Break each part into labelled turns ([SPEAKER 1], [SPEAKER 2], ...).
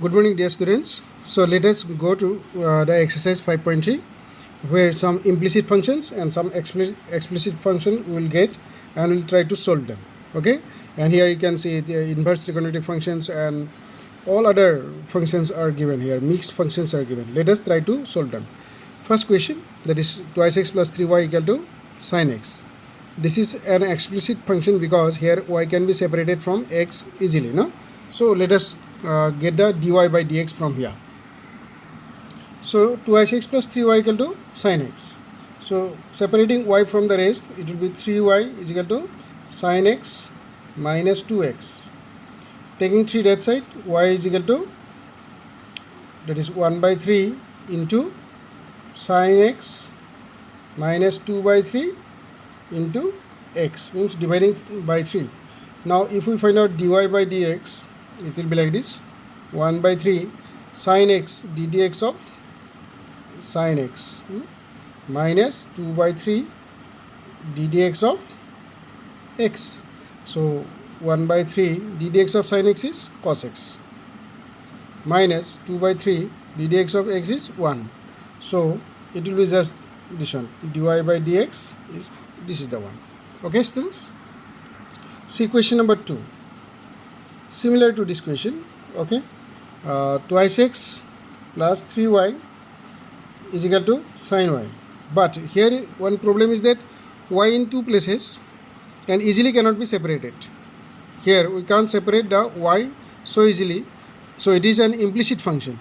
[SPEAKER 1] Good morning, dear students. So let us go to the exercise 5.3, where some implicit functions and some explicit function we'll get, and we'll try to solve them. Okay, and here you can see the inverse trigonometric functions and all other functions are given here. Mixed functions are given. Let us try to solve them. First question, that is twice x plus 3y equal to sine x. This is an explicit function because here y can be separated from x easily, no? So let us get the dy by dx from here. So 2x plus 3y equal to sine x. So separating y from the rest, it will be 3y is equal to sine x minus 2x. Taking 3 that side, y is equal to, that is 1 by 3 into sine x minus 2 by 3 into x, means dividing by 3. Now if we find out dy by dx, it will be like this: 1 by 3 sine x ddx of sine x minus 2 by 3 ddx of x. So 1 by 3 ddx of sine x is cos x minus 2 by 3 ddx of x is 1. So it will be just this one, dy by dx is, this is the one. Okay, students? See question number 2. Similar to this question, okay, twice x plus 3y is equal to sine y. But here one problem is that y in two places and easily cannot be separated. Here we can't separate the y so easily, so it is an implicit function.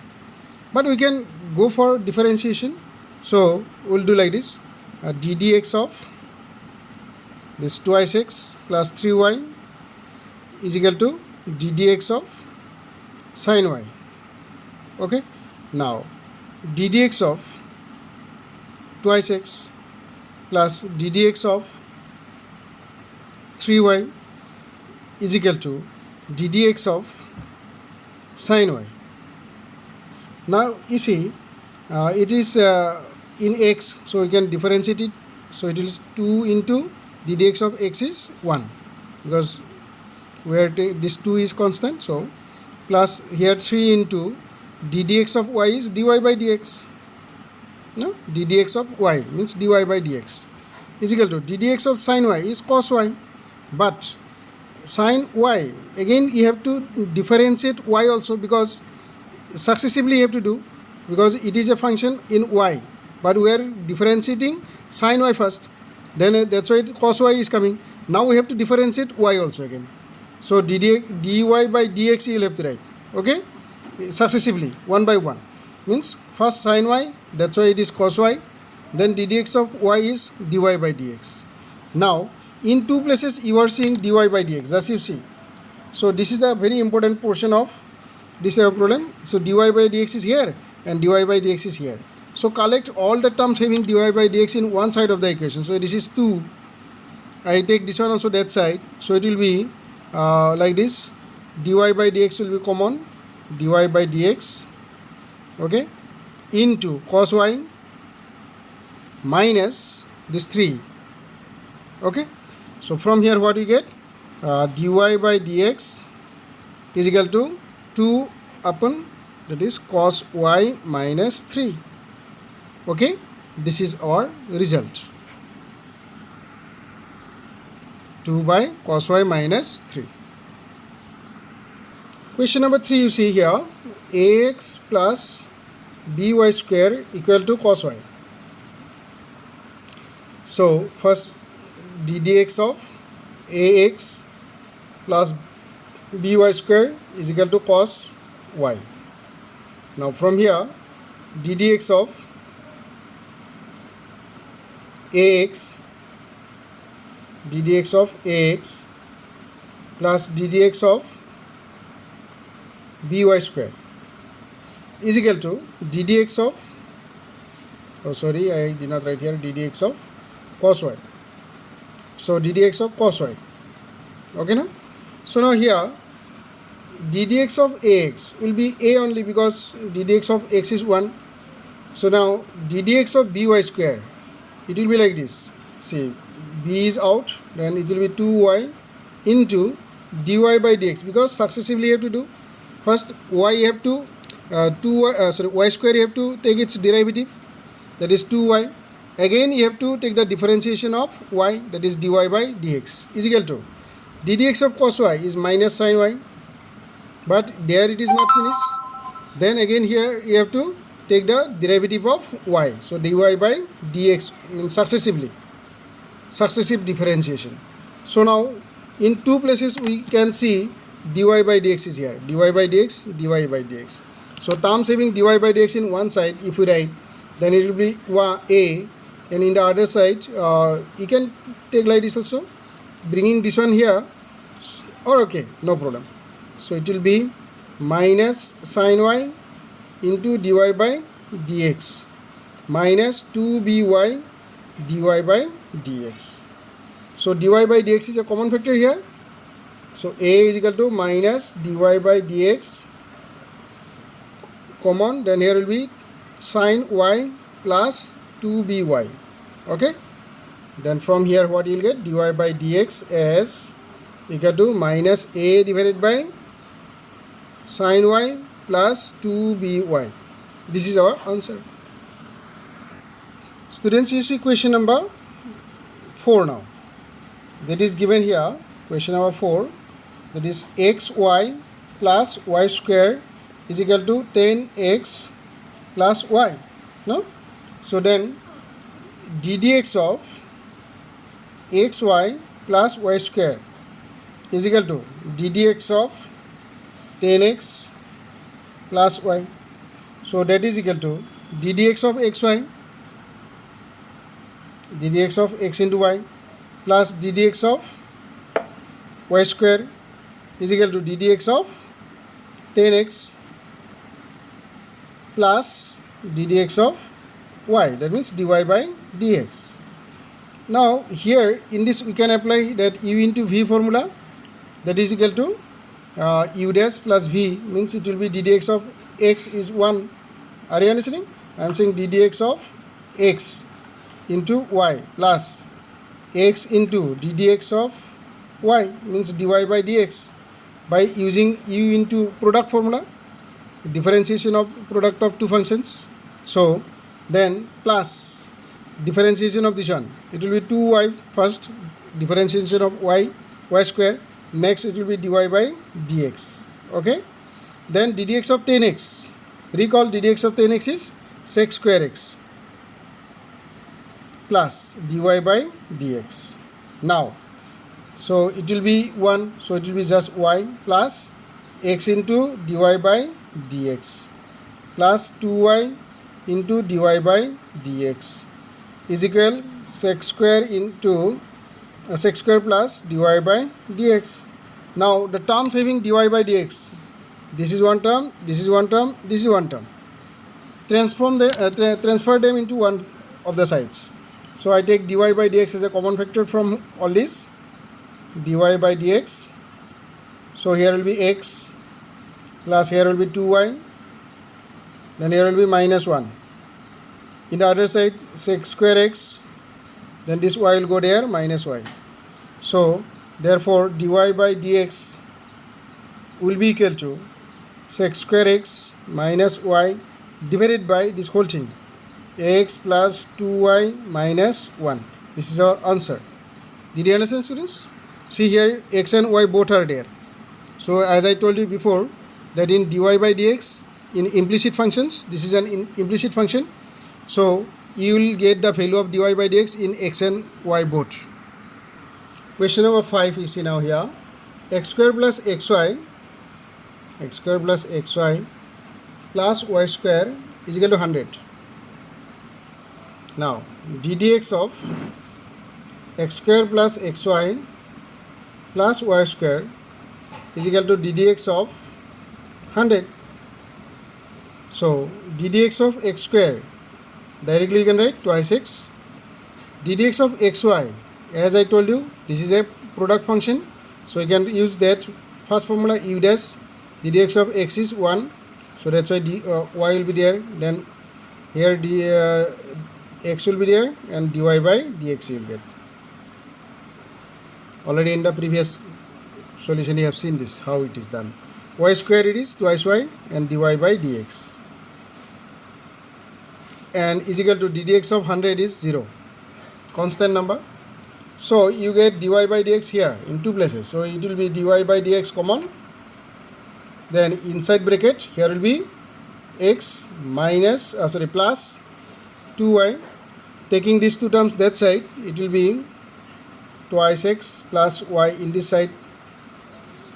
[SPEAKER 1] But we can go for differentiation. So we'll do like this: ddx of this twice x plus 3y is equal to ddx of sine y. Okay, now ddx of twice x plus ddx of 3y is equal to ddx of sine y. Now you see it is in x, so we can differentiate it. So it is 2 into ddx of x is 1, because where this 2 is constant. So plus here 3 into ddx of y is dy by dx. No, ddx of y means dy by dx is equal to ddx of sine y is cos y. But sine y, again you have to differentiate y also, because successively you have to do, because it is a function in y, but we are differentiating sine y first, then that's why cos y is coming. Now we have to differentiate y also again. So dy by dx you will have to write, okay, successively one by one. Means first sine y, that's why it is cos y, then ddx of y is dy by dx. Now in two places you are seeing dy by dx, as you see. So this is the very important portion of this problem. So dy by dx is here and dy by dx is here. So collect all the terms having dy by dx in one side of the equation. So this is 2. I take this one also that side. So it will be like this: dy by dx will be common, dy by dx, okay, into cos y minus this 3. Okay, so from here what we get, dy by dx is equal to 2 upon, that is cos y minus 3. Okay, this is our result, 2 by cos y minus 3. Question number 3, you see here, ax plus by square equal to cos y. So first ddx of ax plus by square is equal to cos y. Now from here ddx of ax plus ddx of by square is equal to ddx of, oh sorry, I did not write here, ddx of cos y. So ddx of cos y. Okay, now so now here ddx of ax will be a only, because ddx of x is 1. So now ddx of by square, it will be like this. See, b is out, then it will be 2y into dy by dx, because successively you have to do. First y you have to y square you have to take its derivative, that is 2y. Again you have to take the differentiation of y, that is dy by dx is equal to d dx of cos y is minus sin y, but there it is not finished. Then again here you have to take the derivative of y, so dy by dx means successive differentiation. So now in two places we can see dy by dx is here, dy by dx, dy by dx. So terms having dy by dx in one side, if we write, then it will be a, and in the other side you can take like this also, bringing this one here, or okay, no problem. So it will be minus sin y into dy by dx minus 2by dy by dx. So dy by dx is a common factor here. So a is equal to minus dy by dx common, then here will be sin y plus 2by. Okay, then from here what you will get, dy by dx as equal to minus a divided by sin y plus 2by. This is our answer. Students, you see question number 4 now. That is given here, question number 4, that is xy plus y square is equal to 10x plus y. No? So then d dx of xy plus y square is equal to d dx of 10x plus y. So that is equal to d dx of xy, d dx of x into y plus d dx of y square is equal to d dx of 10x plus d dx of y, that means dy by dx. Now here in this we can apply that u into v formula, that is equal to u dash plus v, means it will be d dx of x is 1. Are you understanding? I am saying d dx of x into y plus x into d dx of y, means dy by dx, by using u into product formula, differentiation of product of two functions. So then plus differentiation of this one, it will be 2y first, differentiation of y square, next it will be dy by dx. Okay, then d dx of 10x, recall d dx of 10x is sec square x plus dy by dx. Now so it will be 1, so it will be just y plus x into dy by dx plus 2y into dy by dx is equal sec square into sec square plus dy by dx. Now the terms having dy by dx, this is one term, this is one term, this is one term. Transfer them into one of the sides. So I take dy by dx as a common factor from all this, dy by dx. So here will be x plus here will be 2y, then here will be minus 1. In the other side sec square x, then this y will go there, minus y. So therefore dy by dx will be equal to sec square x minus y divided by this whole thing, x plus 2y minus 1. This is our answer. Did you understand, students? See here x and y both are there. So as I told you before, that in dy by dx, in implicit functions, this is an implicit function, so you will get the value of dy by dx in x and y both. Question number 5 you see now here, x square plus xy plus y square is equal to 100. Now d dx of x square plus xy plus y square is equal to d dx of 100. So d dx of x square, directly you can write twice x. d dx of xy, as I told you, this is a product function, so you can use that first formula, u dash d dx of x is 1, so that's why y will be there, then here x will be there, and dy by dx you will get. Already in the previous solution you have seen this, how it is done. y square it is twice y, and dy by dx, and is equal to ddx of 100 is 0, constant number. So you get dy by dx here in two places, so it will be dy by dx common, then inside bracket here will be x minus plus 2y. Taking these two terms that side, it will be twice x plus y in this side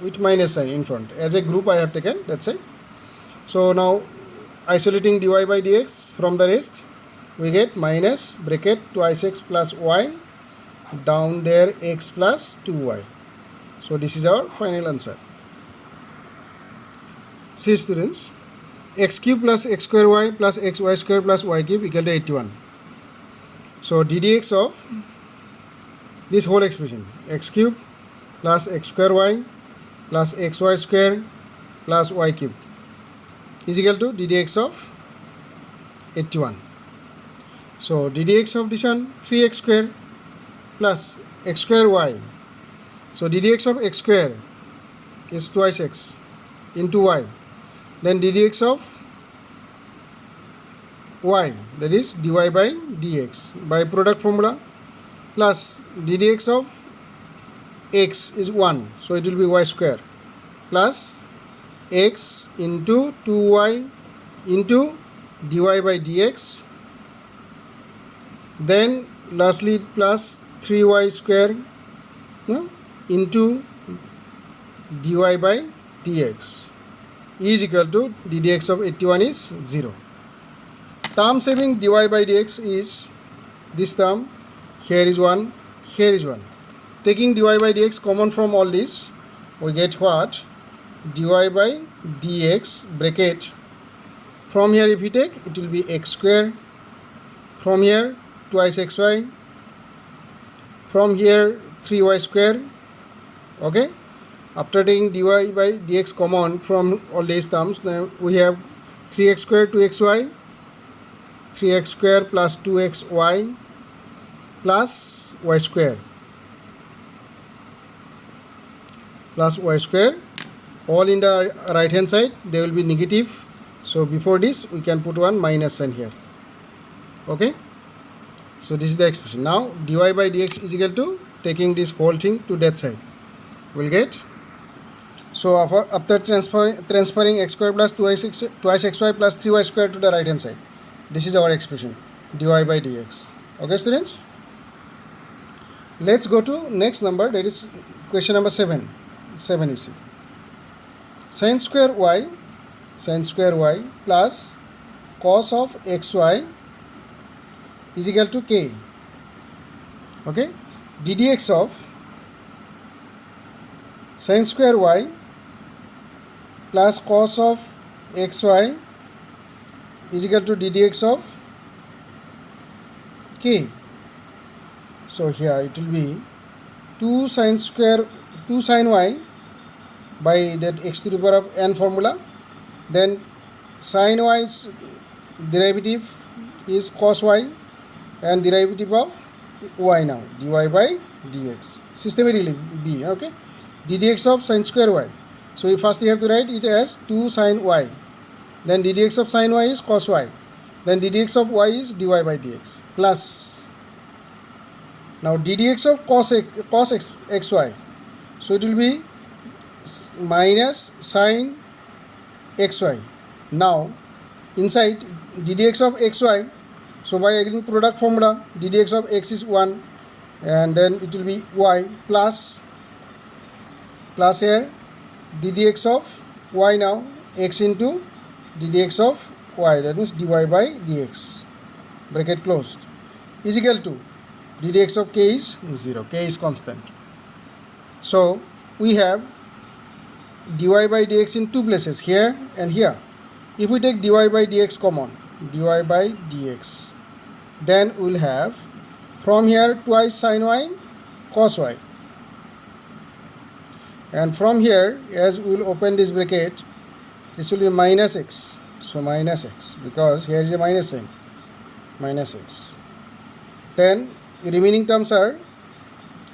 [SPEAKER 1] with minus sign in front. As a group I have taken that side. So now isolating dy by dx from the rest, we get minus bracket twice x plus y, down there x plus 2y. So this is our final answer. See students, x cube plus x square y plus xy square plus y cube equal to 81. So ddx of this whole expression, x cube plus x square y plus xy square plus y cube is equal to ddx of 81. So ddx of this one 3x square plus x square y. So ddx of x square is twice x into y. Then ddx of y, that is dy by dx by product formula, plus ddx of x is 1, so it will be y square, plus x into 2y into dy by dx, then lastly plus 3y square into dy by dx is equal to ddx of 81 is 0. Term saving dy by dx is this term, here is 1, here is 1. Taking dy by dx common from all this, we get what? Dy by dx bracket. From here if we take, it will be x square. From here twice xy. From here 3y square. Okay. After taking dy by dx common from all these terms, then we have 3x square 2xy, 3x square plus 2xy plus y square plus y square, all in the right hand side they will be negative, so before this we can put one minus sign here. Okay, so this is the expression. Now dy by dx is equal to, taking this whole thing to that side, we'll get, so after transferring x square plus twice xy plus 3y square to the right hand side, this is our expression dy by dx. Okay students, let's go to next number, that is question number 7 you see, sin square y plus cos of xy is equal to k. Okay, ddx of sin square y plus cos of xy is equal to ddx of k. So here it will be 2 sin y by that x to the power of n formula, then sin y's derivative is cos y, and derivative of y now dy by dx, systematically b. Okay, ddx of sin square y, so first you have to write it as 2 sin y, then ddx of sin y is cos y, then ddx of y is dy by dx, plus now ddx of cos xy, so it will be minus sin xy. Now inside ddx of xy, so by again product formula, ddx of x is 1, and then it will be y plus here ddx of y, now x into ddx of y, that means dy by dx, bracket closed, is equal to ddx of k is 0, k is constant. So we have dy by dx in two places, here and here. If we take dy by dx common, dy by dx, then we will have from here twice sin y cos y, and from here, as we will open this bracket, this will be minus x, so minus x, because here is a minus sign, minus x. Then remaining terms are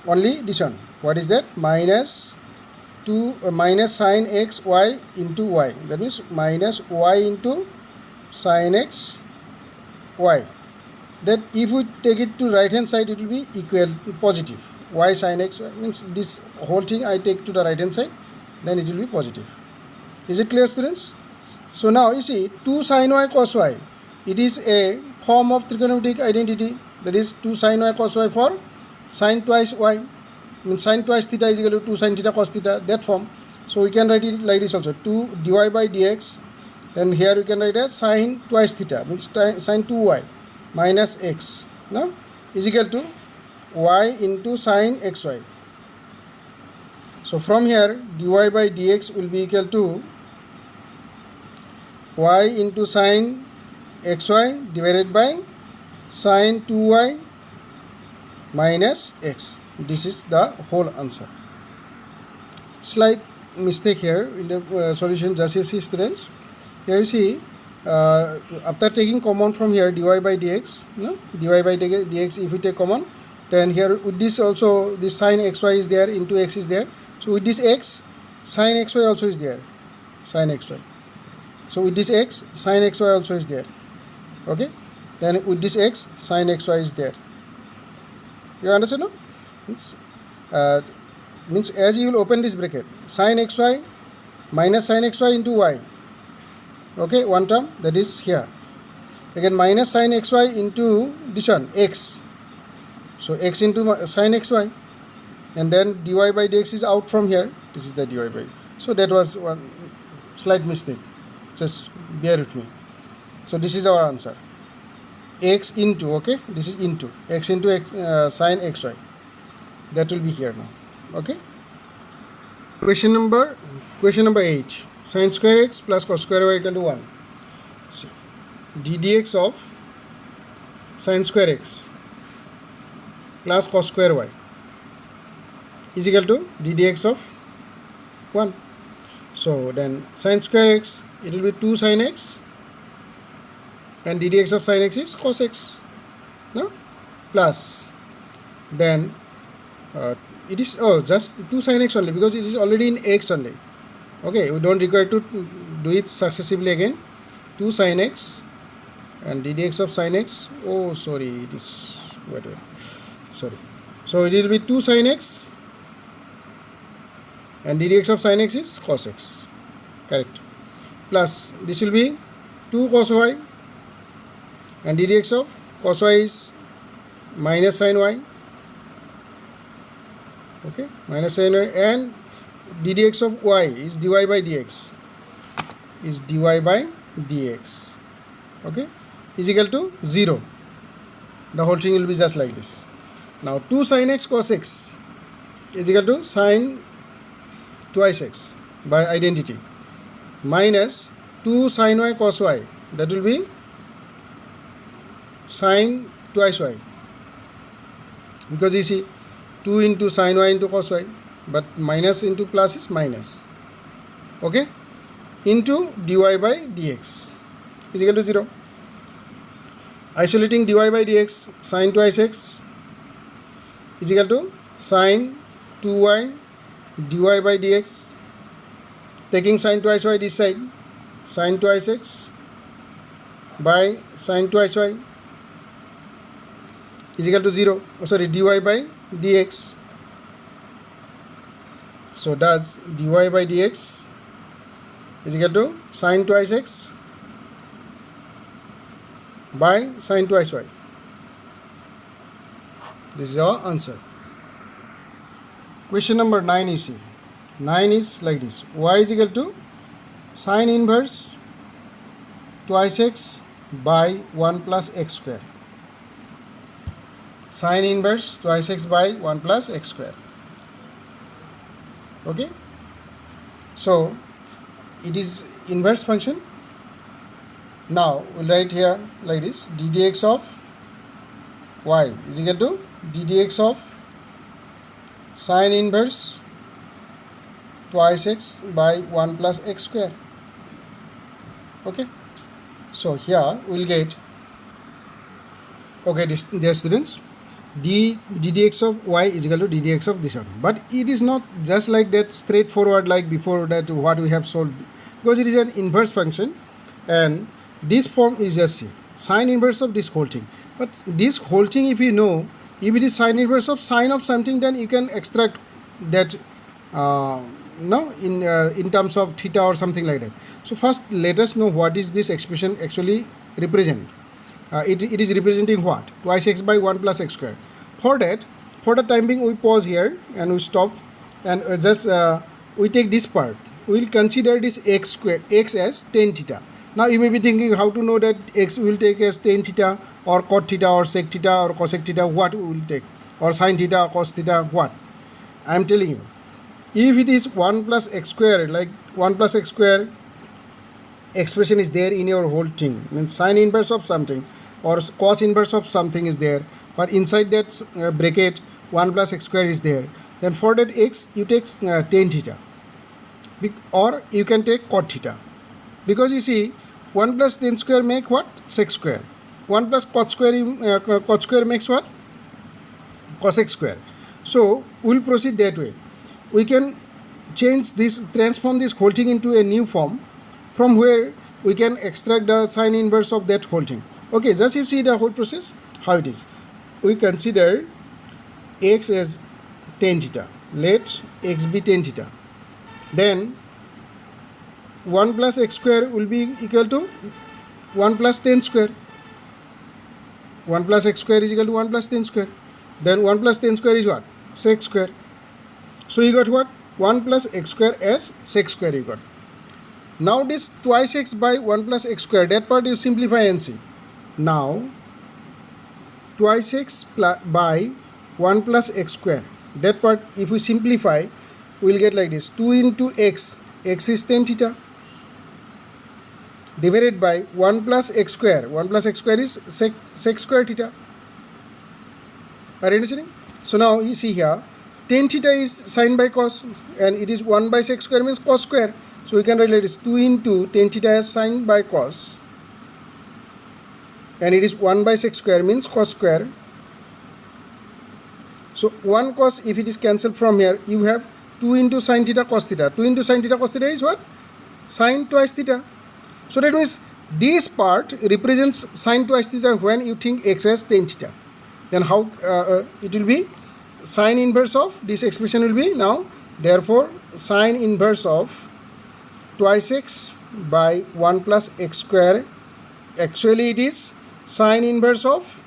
[SPEAKER 1] only this one, what is that, minus minus sine x y into y. That means minus y into sine x y. That if we take it to right hand side, it will be equal positive. Y sine x y means this whole thing I take to the right hand side, then it will be positive. Is it clear, students? So now you see 2 sine y cos y. It is a form of trigonometric identity. That is 2 sine y cos y for sine twice y. Means sine twice theta is equal to 2 sine theta cos theta, that form. So we can write it like this also, 2 dy by dx. Then here we can write as sine twice theta, means sine 2y minus x, no, is equal to y into sine xy. So from here dy by dx will be equal to y into sine xy divided by sine 2y minus x. This is the whole answer. Slight mistake here in the solution, just you see, students. Here you see, after taking common from here dy by dx, no, dy by dx, if we take common, then here with this also this sine xy is there, into x is there. So with this x, sine xy also is there, sine xy. So with this x, sine xy also is there. Okay, then with this x, sine xy is there. You understand, no? Means as you will open this bracket, sine xy minus sine xy into y. Okay, one term, that is here. Again minus sine xy into this one, x. So x into sine xy, and then dy by dx is out from here. This is the dy by. So that was one slight mistake. Just bear with me. So this is our answer. X into, okay, this is into x into x, sine xy. That will be here now. Okay. Question number 8. Sine square x plus cos square y equal to 1. So, d dx of sine square x plus cos square y is equal to d dx of 1. So then sine square x, it will be 2 sine x, and d dx of sine x is cos x, no, plus then it is just 2 sine x only, because it is already in x only. Okay, we don't require to do it successively again. 2 sine x and d dx of sine x. Oh, sorry, it is wait. Sorry. So it will be 2 sine x and d dx of sine x is cos x. Correct. Plus this will be 2 cos y and d dx of cos y is minus sine y. Okay, minus sine y, and d dx of y is dy by dx, is dy by dx. Okay, is equal to 0. The whole thing will be just like this. Now 2 sine x cos x is equal to sine twice x by identity, minus 2 sine y cos y, that will be sine twice y, because you see 2 into sine y into cos y, but minus into plus is minus. Okay, into dy by dx is equal to 0. Isolating dy by dx, sine twice x is equal to sine 2y dy by dx. Taking sine twice y this side, sine twice x by sine twice y is equal to 0. Oh, sorry, dy by dx. So does dy by dx is equal to sine twice x by sine twice y. This is our answer. Question number 9 you see. 9 is like this. Y is equal to sine inverse twice x by 1 plus x square. Sine inverse twice x by 1 plus x square. Okay. So it is inverse function. Now we'll write here like this: d dx of y is equal to d dx of sine inverse twice x by 1 plus x square. Okay. So here we'll get, okay, dear students, ddx of y is equal to ddx of this one. But it is not just like that straightforward like before that what we have solved, because it is an inverse function and this form is just sine inverse of this whole thing. But this whole thing, if you know, if it is sine inverse of sine of something, then you can extract that no in terms of theta or something like that. So first let us know what is this expression actually represent. It is representing what? Twice x by 1 plus x square. For the time being, we pause here and we stop and just we take this part. We will consider this x square, x as tan theta. Now you may be thinking how to know that x will take as tan theta or cot theta or sec theta or cosec theta, what we will take, or sin theta or cos theta, what? I am telling you, if it is 1 plus x square, like 1 plus x square expression is there in your whole thing, means sine inverse of something or cos inverse of something is there, but inside that bracket 1 plus x square is there, then for that x you take tan theta, or you can take cot theta, because you see 1 plus tan square make what? Sec square. 1 plus cot square makes what? Cosec square. So we'll proceed that way. We can change this, transform this whole thing into a new form, from where we can extract the sine inverse of that whole thing. Okay, just you see the whole process, how it is. We consider x as tan theta. Let x be tan theta. Then 1 plus x square will be equal to 1 plus tan square. 1 plus x square is equal to 1 plus tan square. Then 1 plus tan square is what? Sec square. So you got what? 1 plus x square as sec square you got. Now this twice x by 1 plus x square, that part you simplify and see. Now twice x by 1 plus x square, that part if we simplify, we will get like this. 2 into x, x is tan theta, divided by 1 plus x square. 1 plus x square is sec square theta. Are you understanding? So now you see here, tan theta is sine by cos, and it is 1 by sec square means cos square. So we can write like this: 2 into tan theta as sine by cos, and it is 1 by sec square means cos square. So 1 cos, if it is cancelled from here, you have 2 into sin theta cos theta. 2 into sin theta cos theta is what? Sin twice theta. So that means this part represents sin twice theta when you think x as tan theta. Then how it will be? Sin inverse of this expression will be now, therefore sin inverse of twice x by 1 plus x square, actually it is sin inverse of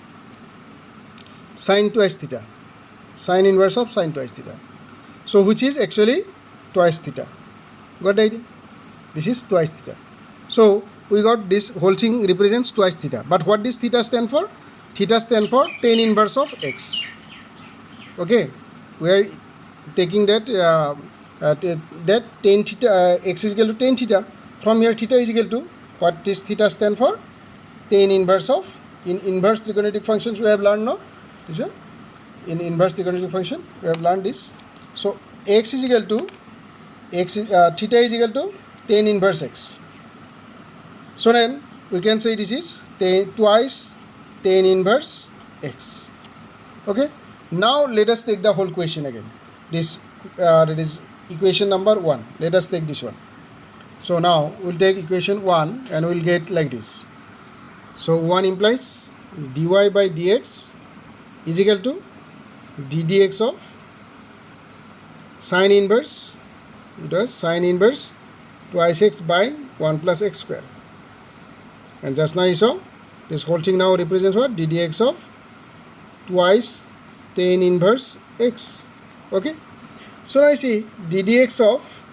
[SPEAKER 1] sin twice theta. Sin inverse of sin twice theta. So which is actually twice theta. Got the idea? This is twice theta. So we got this whole thing represents twice theta. But what does theta stand for? Theta stand for tan inverse of x. Okay, we are taking that that tan theta x is equal to tan theta. From here theta is equal to what this theta stand for? Tan inverse of, in inverse trigonometric functions we have learned now. This one, in inverse trigonometric function we have learned this. So x is equal to theta is equal to tan inverse x. So then we can say this is twice tan inverse x. Okay. Now let us take the whole question again. This that is equation number 1. Let us take this one. So now we'll take equation 1 and we'll get like this. So 1 implies dy by dx is equal to ddx of sine inverse, it was sine inverse twice x by 1 plus x square. And just now you saw this whole thing now represents what? ddx of twice tan inverse x. Okay. So now I see ddx of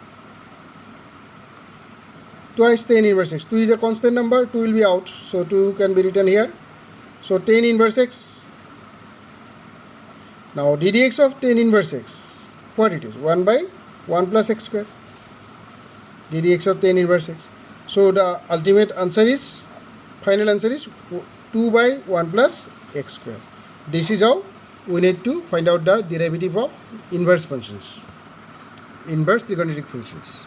[SPEAKER 1] twice tan inverse x. 2 is a constant number, 2 will be out, so 2 can be written here. So tan inverse x. Now ddx of tan inverse x, what it is? 1 by 1 plus x square. ddx of tan inverse x. So the ultimate answer is, final answer is 2 by 1 plus x square. This is how we need to find out the derivative of inverse functions, inverse trigonometric functions.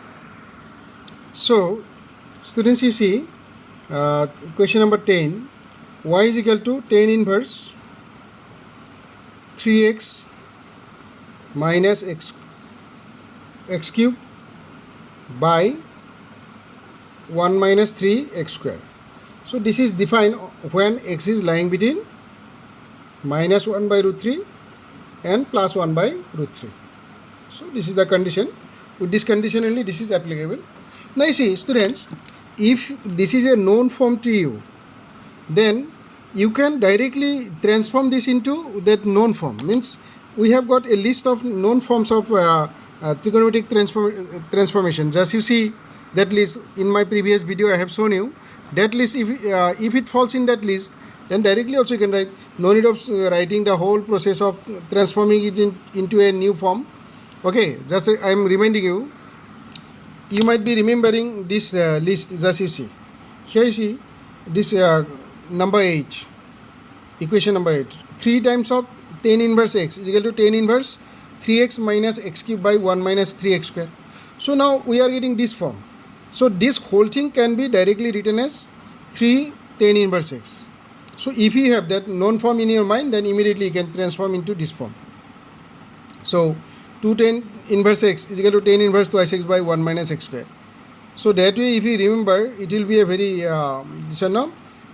[SPEAKER 1] So students, you see question number 10, y is equal to tan inverse 3x minus x cube by 1 minus 3x square. So this is defined when x is lying between minus 1 by root 3 and plus 1 by root 3. So this is the condition. With this condition only this is applicable. Now you see students, if this is a known form to you, then you can directly transform this into that known form. Means we have got a list of known forms of trigonometric transformation. Just you see that list in my previous video I have shown you. That list, if it falls in that list, then directly also you can write. No need of writing the whole process of transforming it into a new form. Okay, just I am reminding you. You might be remembering this list. Just you see. Here you see this number 8. Equation number 8. 3 times of tan inverse x is equal to tan inverse 3x minus x cube by 1 minus 3x square. So now we are getting this form. So this whole thing can be directly written as 3 tan inverse x. So if you have that known form in your mind, then immediately you can transform into this form. So 2 tan inverse x is equal to tan inverse twice x by 1 minus x square. So that way if you remember, it will be a very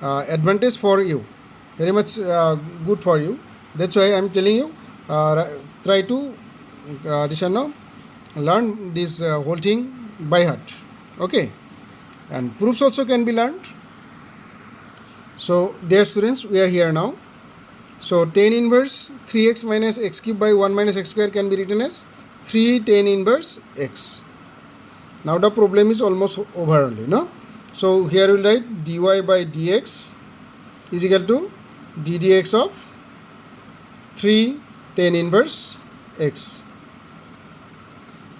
[SPEAKER 1] advantage for you, very much good for you. That's why I am telling you, try to learn this whole thing by heart. Okay, and proofs also can be learned. So dear students, we are here now. So tan inverse 3x minus x cube by 1 minus x square can be written as 3 tan inverse x. Now the problem is almost over only, no? So here we will write dy by dx is equal to d dx of 3 tan inverse x.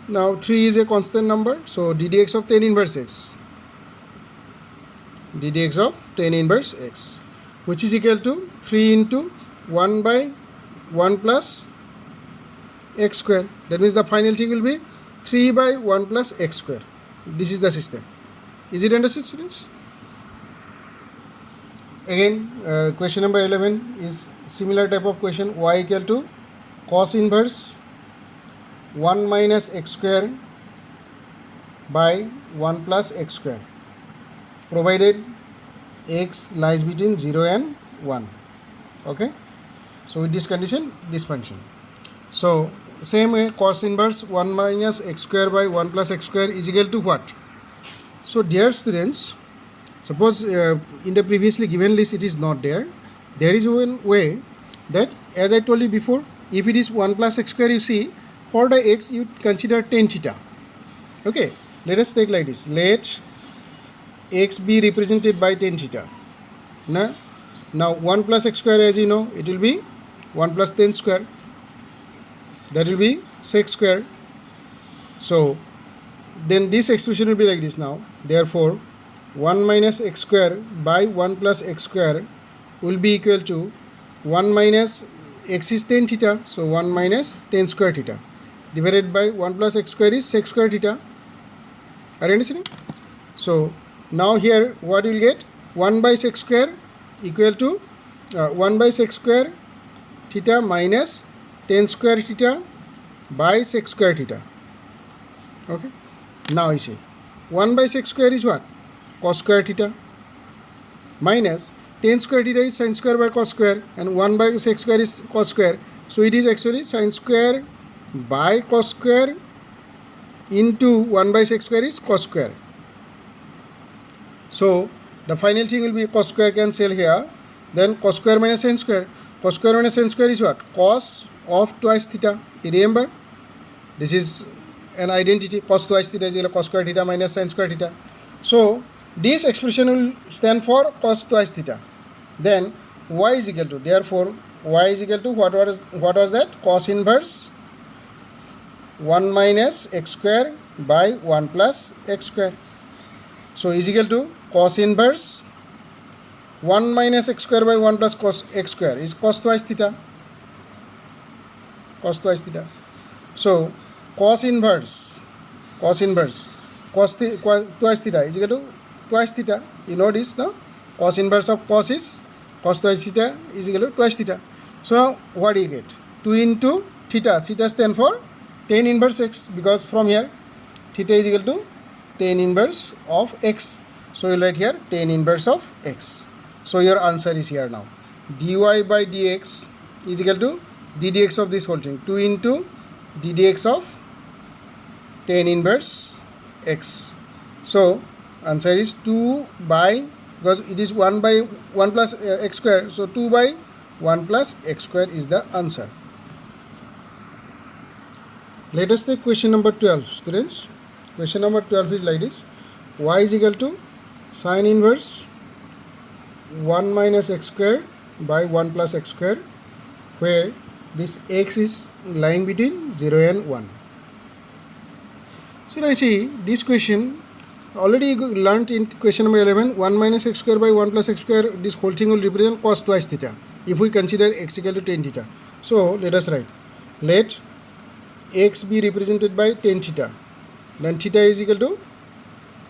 [SPEAKER 1] Now 3 is a constant number, so d dx of tan inverse x, d dx of tan inverse x, which is equal to 3 into 1 by 1 plus x square. That means the final thing will be 3 by 1 plus x square. This is the system. Is it understood, students? Again, question number 11 is similar type of question. Y equal to cos inverse 1 minus x square by 1 plus x square, provided x lies between 0 and 1. Okay, so with this condition, this function. So same way, cos inverse 1 minus x square by 1 plus x square is equal to what? So dear students, suppose in the previously given list it is not there. There is one way that, as I told you before, if it is 1 plus x square, you see, for the x you consider tan theta. Okay, let us take like this. Let x be represented by tan theta. Now 1 plus x square, as you know, it will be 1 plus tan square. That will be sec square. So then this expression will be like this now. Therefore 1 minus x square by 1 plus x square will be equal to 1 minus x is tan theta, so 1 minus tan square theta divided by 1 plus x square is sec square theta. Are you understanding? So now here what you will get? 1 by sec square equal to 1 by sec square theta minus tan square theta by sec square theta. Okay, now you see 1 by sec square is what? Cos square theta minus tan square theta is sin square by cos square, and 1 by sec square is cos square, so it is actually sin square by cos square into 1 by sec square is cos square. So the final thing will be cos square cancel here, then cos square minus sin square. Cos square minus sin square is what? Cos of twice theta. You remember, this is an identity. Cos twice theta is equal to cos square theta minus sin square theta. So this expression will stand for cos twice theta. Then y is equal to, therefore y is equal to what was that? Cos inverse 1 minus x square by 1 plus x square. So is equal to cos inverse 1 minus x square by 1 plus cos x square is cos twice theta. Cos twice theta. So cos inverse twice theta is equal to twice theta. You know this, no? Cos inverse of cos is cos twice theta is equal to twice theta. So now what do you get? 2 into theta. Theta stands for tan inverse x, because from here theta is equal to tan inverse of x. So you'll write here tan inverse of x. So your answer is here now. dy by dx is equal to ddx of this whole thing. 2 into ddx of tan inverse x. So answer is 2 by, because it is 1 by 1 plus x square, so 2 by 1 plus x square is the answer. Let us take question number 12, students. Question number 12 is like this. Y is equal to sine inverse 1 minus x square by 1 plus x square, where this x is lying between 0 and 1. So I see this question already learnt in question number 11. 1 minus x square by 1 plus x square, this whole thing will represent cos twice theta if we consider x equal to tan theta. So let us write, let x be represented by tan theta, then theta is equal to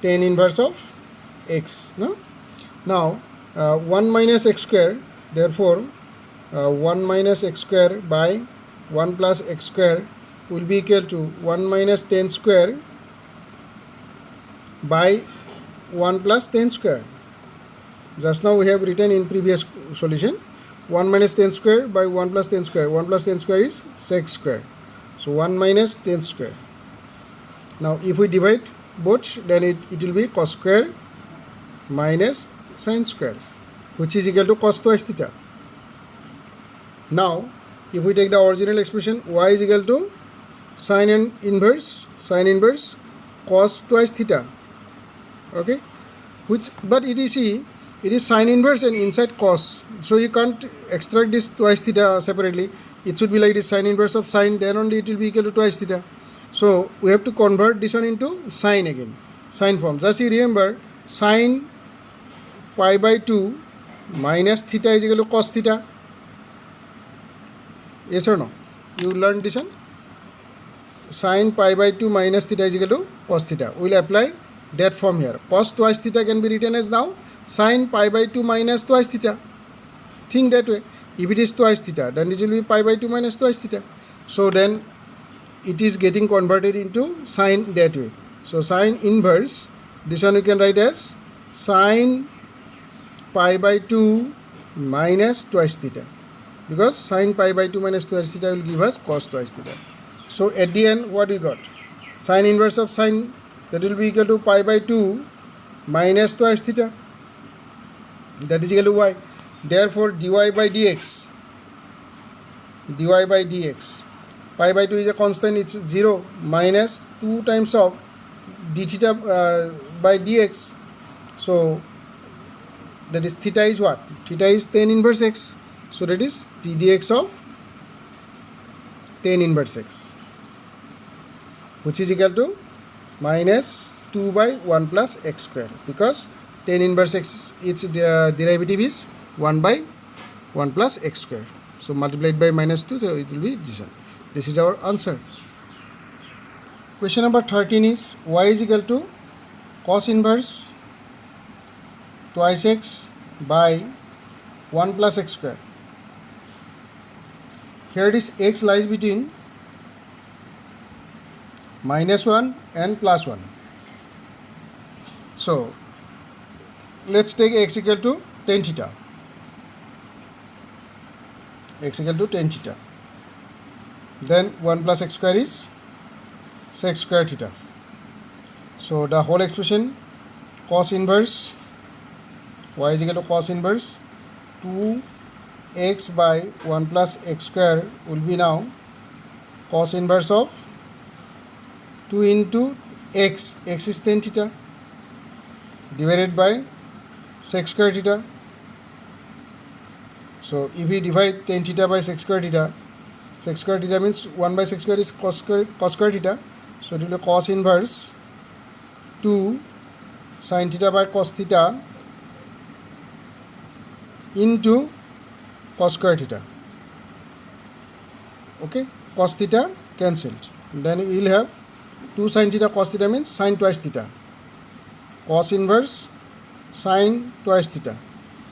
[SPEAKER 1] tan inverse of x. No? Now 1 minus x square, therefore 1 minus x square by 1 plus x square will be equal to 1 minus tan square by 1 plus tan square. Just now we have written in previous solution 1 minus tan square by 1 plus tan square. 1 plus tan square is sec square. So 1 minus tan square. Now if we divide both, then it will be cos square minus sin square, which is equal to cos twice theta. Now if we take the original expression, y is equal to sin inverse cos twice theta. Okay, which, but it is sin inverse and inside cos, so you can't extract this twice theta separately. It should be like this, sin inverse of sin, then only it will be equal to twice theta. So we have to convert this one into sin again, sin form. Just you remember, sin pi by 2 minus theta is equal to cos theta. Yes or no? You learned this one. Sin pi by 2 minus theta is equal to cos theta. We will apply that form here. Cos twice theta can be written as now sin pi by 2 minus twice theta. Think that way. If it is twice theta, then this will be pi by 2 minus twice theta. So then it is getting converted into sin that way. So sin inverse, this one you can write as sin pi by 2 minus twice theta, because sin pi by 2 minus twice theta will give us cos twice theta. So at the end, what we got? Sin inverse of sin, that will be equal to pi by 2 minus twice theta, that is equal to y. Therefore dy by dx, pi by 2 is a constant, it's 0, minus 2 times of d theta by dx. So that is theta is what? Theta is tan inverse x. So that is t dx of tan inverse x, which is equal to minus 2 by 1 plus x square, because tan inverse x, its derivative is 1 by 1 plus x square. So multiplied by minus 2, so it will be this one. This is our answer. Question number 13 is y is equal to cos inverse twice x by 1 plus x square. Here it is, x lies between minus 1 and plus 1. So let's take x equal to tan theta. X equal to tan theta. Then 1 plus x square is sec square theta. So the whole expression cos inverse y is equal to cos inverse 2x by 1 plus x square will be now cos inverse of 2 into x is tan theta, divided by sec square theta. So if we divide tan theta by sec square theta means 1 by sec square is cos square theta. So it will be cos inverse 2 sin theta by cos theta into cos square theta. Okay, cos theta cancelled. Then you will have 2 sin theta cos theta means sin twice theta. Cos inverse sin twice theta.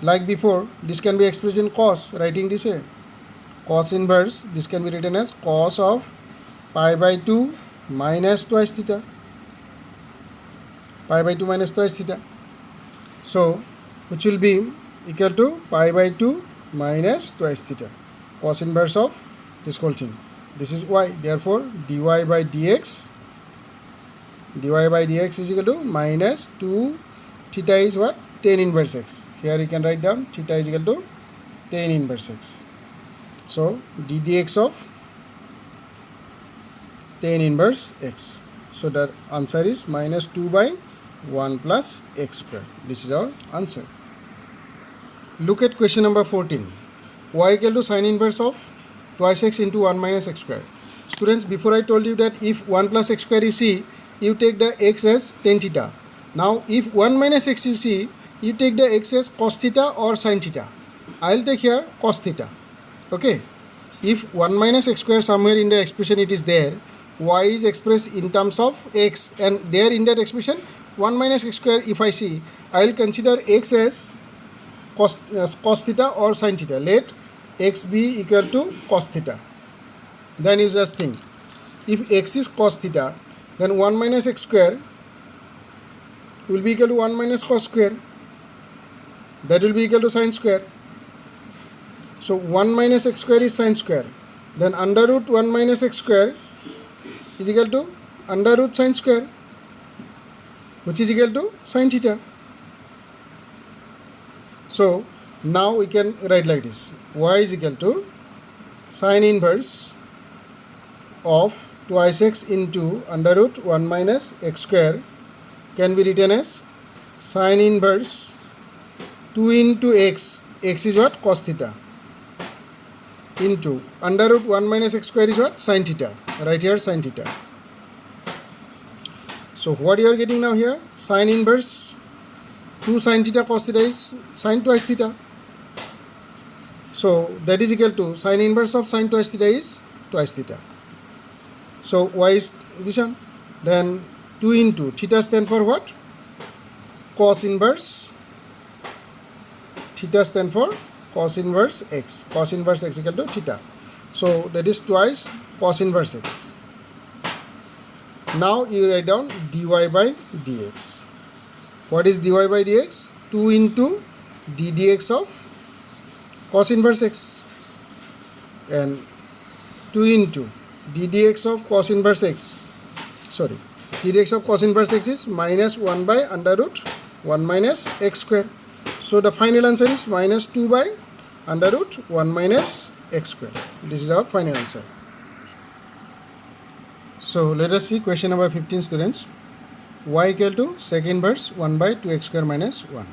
[SPEAKER 1] Like before, this can be expressed in cos, writing this way. cos inverse, this can be written as cos of pi by 2 minus twice theta. Pi by 2 minus twice theta. So, which will be equal to pi by 2 minus twice theta. Cos inverse of this whole thing. This is y. Therefore, dy by dx is equal to minus 2 theta is what? Tan inverse x. Here you can write down theta is equal to tan inverse x. So, d dx of tan inverse x. So, the answer is minus 2 by 1 plus x square. This is our answer. Look at question number 14. Y equal to sine inverse of twice x into 1 minus x square. Students, before I told you that if 1 plus x square you see, you take the x as tan theta. Now, if 1 minus x you see, you take the x as cos theta or sin theta. I will take here cos theta. Okay. If 1 minus x square somewhere in the expression it is there, y is expressed in terms of x, and there in that expression 1 minus x square if I see, I will consider x as cos theta or sin theta. Let x be equal to cos theta. Then you just think, if x is cos theta, then 1 minus x square will be equal to 1 minus cos square. That will be equal to sin square. So 1 minus x square is sin square. Then under root 1 minus x square is equal to under root sin square, which is equal to sin theta. So now we can write like this: y is equal to sin inverse of twice x into under root 1 minus x square can be written as sin inverse 2 into x. X is what? Cos theta. Into under root 1 minus x square is what? Sin theta. Right here sin theta. So what you are getting now here? Sin inverse 2 sin theta cos theta is sin twice theta. So that is equal to sin inverse of sin twice theta is twice theta. So y is this one. Then 2 into theta stand for what? Cos inverse. Theta stand for cos inverse x. Cos inverse x equal to theta. So that is twice cos inverse x. Now you write down dy by dx. What is dy by dx? 2 into d dx of cos inverse x, and 2 into d dx of cos inverse x. Sorry, d dx of cos inverse x is minus 1 by under root 1 minus x square. So the final answer is minus 2 by under root 1 minus x square. This is our final answer. So let us see question number 15, students. Y equal to sec inverse 1 by 2x square minus 1.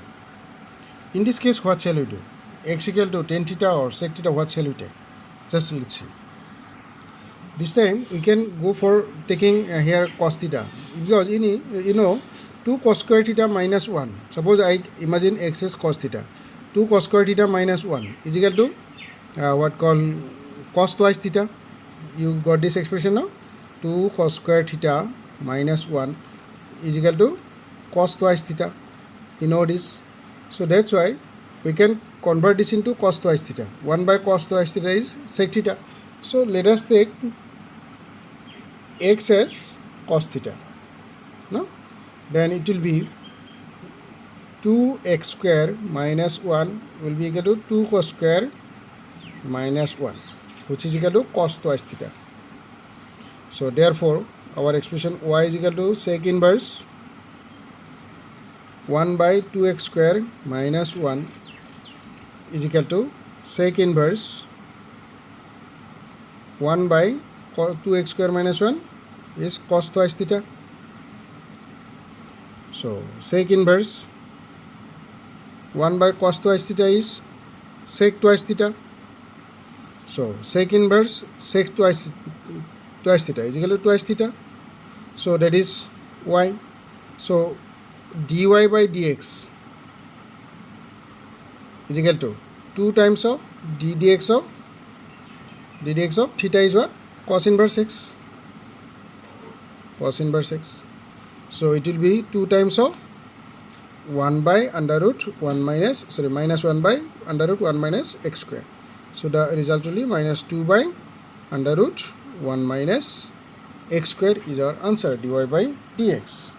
[SPEAKER 1] In this case, what shall we do? X equal to tan theta or sec theta, what shall we take? Just let's see. This time we can go for taking here cos theta, because you know 2 cos square theta minus 1. Suppose I imagine x as cos theta. 2 cos square theta minus 1 is equal to what called cos twice theta. You got this expression now? 2 cos square theta minus 1 is equal to cos twice theta. You know this. So that's why we can convert this into cos twice theta. 1 by cos twice theta is sec theta. So let us take x as cos theta. No? Then it will be 2x square minus 1 will be equal to 2 cos square minus 1, which is equal to cos twice theta. So therefore our expression y is equal to sec inverse 1 by 2x square minus 1 is equal to sec inverse 1 by 2x square minus 1 is cos twice theta. So sec inverse 1 by cos twice theta is sec twice theta. So sec inverse sec twice theta is equal to twice theta. So that is y. So dy by dx is equal to 2 times of d dx of theta is what? Cos inverse x. Cos inverse x. So it will be 2 times of 1 by under root 1 minus, minus 1 by under root 1 minus x square. So the result will be minus 2 by under root 1 minus x square is our answer, dy by dx.